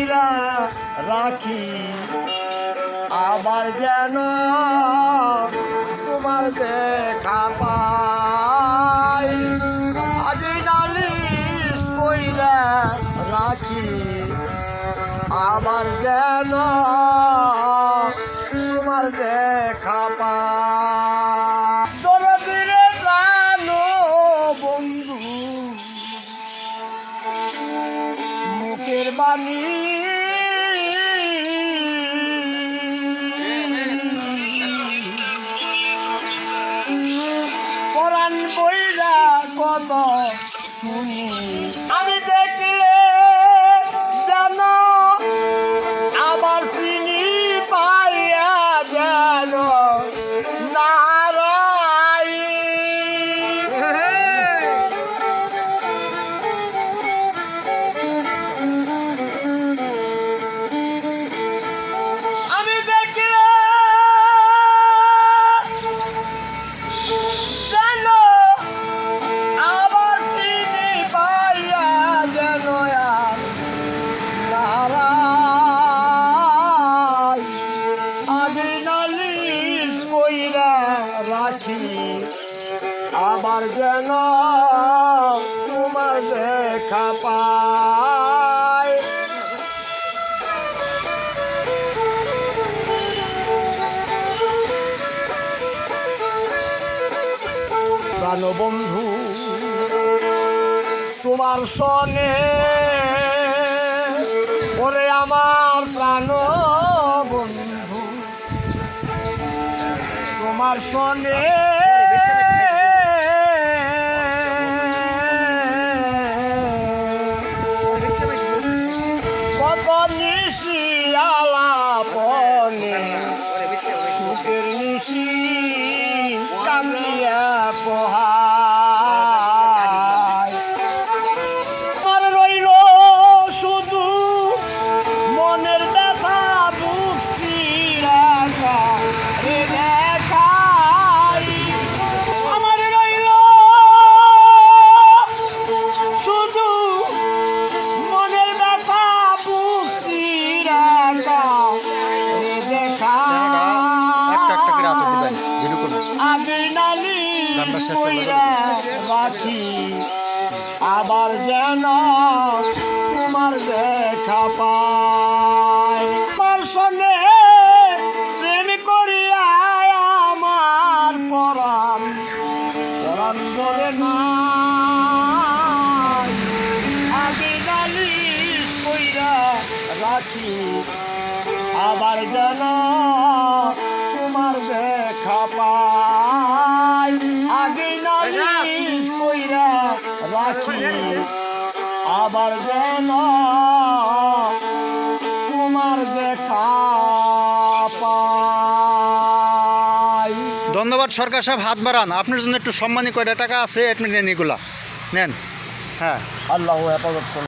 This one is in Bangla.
কইরা রাখি আবার যেন তোমার দেখা পাই। আগে নালিশ কইরা রাখি আবার যেন তোমার দেখা পাই। তোর দিলে প্রাণ বন্ধু মুখের বাণী পরাণ বইরা কত শুনি আমি দেখলে যেন আবার চিনি পাইয়া যেন নারাই। আমি দেখলে যেন আবার চিনি পাইয়া যেন নারাই। আগে নালিশ কইরা রাখি আবার যেন তোমার দেখা পাই। প্রাণবন্ধু তোমার সনে ওরে আমার প্রাণ বন্ধু তোমার সনে কত নিশি আলাপনে সুখের নিশি কান্দিয়া পোহায়। আমার রইল শুধু মনের ব্যথা বুক চিরাকা রে দেখাই। আমার রইল শুধু মনের ব্যথা বুক চিরাকা রে দেখাই। আগে নালিশ কইরা রাখি আবার যেন তোমার দেখা পাই। তোমার সঙ্গে প্রেম করিয়া আমার পরাণ পরাণ ধরে না। আগে নালিশ কইরা রাখি আবার যেন তোমার দেখা পাই। আগে নালিশ কইরা রাখি আবার যেন তোমার দেখা পাই। ধন্যবাদ সরকার সাহেব, হাত বাড়ান। আপনার জন্য একটু সম্মানী কয়টা টাকা আছে, আপনি নেন, এগুলা নেন। হ্যাঁ, আল্লাহ হেফাজত করুন।